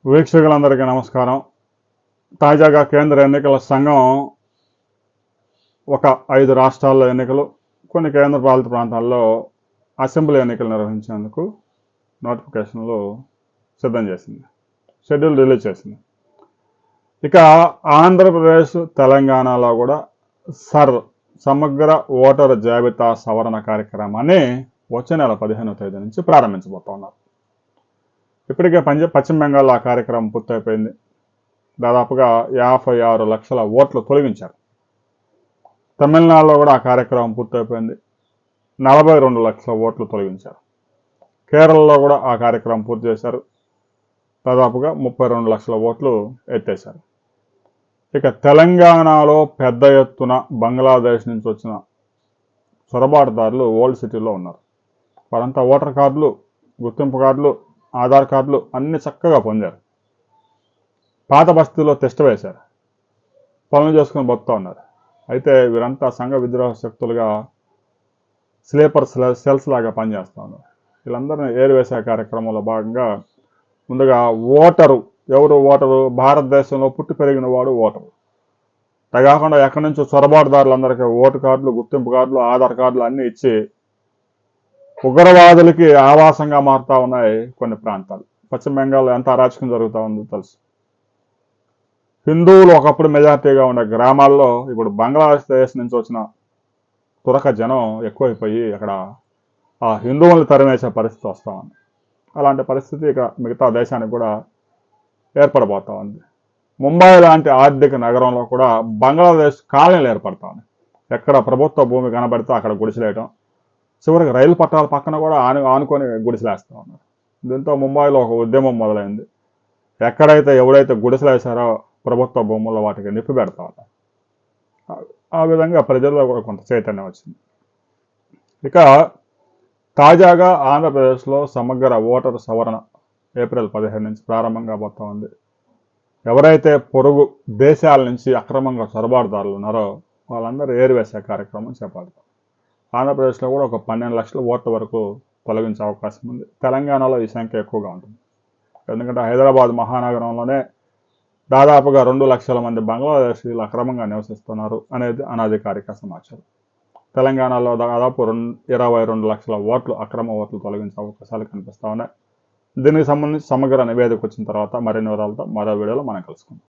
వీక్షకులందరికీ నమస్కారం. తాజాగా కేంద్ర ఎన్నికల సంఘం ఒక 5 రాష్ట్రాల్లో ఎన్నికలు, కొన్ని కేంద్రపాలిత ప్రాంతాల్లో అసెంబ్లీ ఎన్నికలు నిర్వహించేందుకు నోటిఫికేషన్లు సిద్ధం చేసింది, షెడ్యూల్ రిలీజ్ చేసింది. ఇక ఆంధ్రప్రదేశ్, తెలంగాణలో కూడా సమగ్ర ఓటర్ జాబితా సవరణ కార్యక్రమాన్ని వచ్చే నెల 15వ తేదీ నుంచి ప్రారంభించబోతున్నారు. ఇప్పటికే పశ్చిమ బెంగాల్లో ఆ కార్యక్రమం పూర్తయిపోయింది. దాదాపుగా 56 లక్షల ఓట్లు తొలగించారు. తమిళనాడులో కూడా ఆ కార్యక్రమం పూర్తయిపోయింది. 42 లక్షల ఓట్లు తొలగించారు. కేరళలో కూడా ఆ కార్యక్రమం పూర్తి చేశారు. దాదాపుగా 32 లక్షల ఓట్లు ఎత్తేశారు. ఇక తెలంగాణలో పెద్ద ఎత్తున బంగ్లాదేశ్ నుంచి వచ్చిన చొరబాటుదారులు ఓల్డ్ సిటీలో ఉన్నారు. వారంతా ఓటర్ కార్డులు, గుర్తింపు కార్డులు, ఆధార్ కార్డులు అన్ని చక్కగా పొందారు. పాత బస్తీలో టెస్ట్ వేశారు, పనులు చేసుకుని బతుకుతూ ఉన్నారు. అయితే వీరంతా సంఘ విద్రోహ శక్తులుగా స్లీపర్ సెల్స్ లాగా పనిచేస్తూ ఉన్నారు. వీళ్ళందరినీ ఏరివేసే కార్యక్రమంలో భాగంగా ముందుగా ఎవరు ఓటరు, భారతదేశంలో పుట్టి పెరిగిన వాడు ఓటరు. అలా కాకుండా ఎక్కడి నుంచో చొరబాటుదారులందరికీ ఓటు కార్డులు, గుర్తింపు కార్డులు, ఆధార్ కార్డులు అన్నీ ఇచ్చి ఉగ్రవాదులకి ఆవాసంగా మారుతూ ఉన్నాయి కొన్ని ప్రాంతాలు. పశ్చిమ బెంగాల్లో ఎంత అరాచకం జరుగుతూ ఉందో తెలుసు. హిందువులు ఒకప్పుడు మెజార్టీగా ఉండే గ్రామాల్లో ఇప్పుడు బంగ్లాదేశ్ నుంచి వచ్చిన తురక జనం ఎక్కువైపోయి అక్కడ ఆ హిందువులను తరిమేసే పరిస్థితి వస్తూ ఉంది. అలాంటి పరిస్థితి ఇక మిగతా దేశానికి కూడా ఏర్పడబోతూ ఉంది. ముంబై లాంటి ఆర్థిక నగరంలో కూడా బంగ్లాదేశ్ కాలనీలు ఏర్పడతా ఉన్నాయి. ఎక్కడ ప్రభుత్వ భూమి కనబడితే అక్కడ గుడిసెలేయటం, చివరికి రైలు పట్టాల పక్కన కూడా ఆనుకొని గుడిసెలేస్తూ ఉన్నారు. దీంతో ముంబైలో ఒక ఉద్యమం మొదలైంది. ఎవడైతే గుడిసెలేసారో ప్రభుత్వ భూముల్లో వాటికి నిప్పి పెడతా ఉన్నారు. ఆ విధంగా ప్రజల్లో కూడా కొంత చైతన్యం వచ్చింది. ఇక తాజాగా ఆంధ్రప్రదేశ్లో సమగ్ర ఓటర్ సవరణ ఏప్రిల్ 15 నుంచి ప్రారంభం కాబోతా ఉంది. ఎవరైతే పొరుగు దేశాల నుంచి అక్రమంగా చొరబాటుదారులు ఉన్నారో వాళ్ళందరూ ఏరివేసే కార్యక్రమం చేపడతారు. ఆంధ్రప్రదేశ్లో కూడా ఒక 12 లక్షల ఓట్ల వరకు తొలగించే అవకాశం ఉంది. తెలంగాణలో ఈ సంఖ్య ఎక్కువగా ఉంటుంది. ఎందుకంటే హైదరాబాద్ మహానగరంలోనే దాదాపుగా 2 లక్షల మంది బంగ్లాదేశీయులు అక్రమంగా నివసిస్తున్నారు అనేది అనధికారిక సమాచారం. తెలంగాణలో దాదాపు 22 లక్షల ఓట్లు, అక్రమ ఓట్లు తొలగించే అవకాశాలు కనిపిస్తూ ఉన్నాయి. దీనికి సంబంధించి సమగ్ర నివేదిక వచ్చిన తర్వాత మరిన్ని వివరాలతో మరో వీడియోలో మనం కలుసుకుందాం.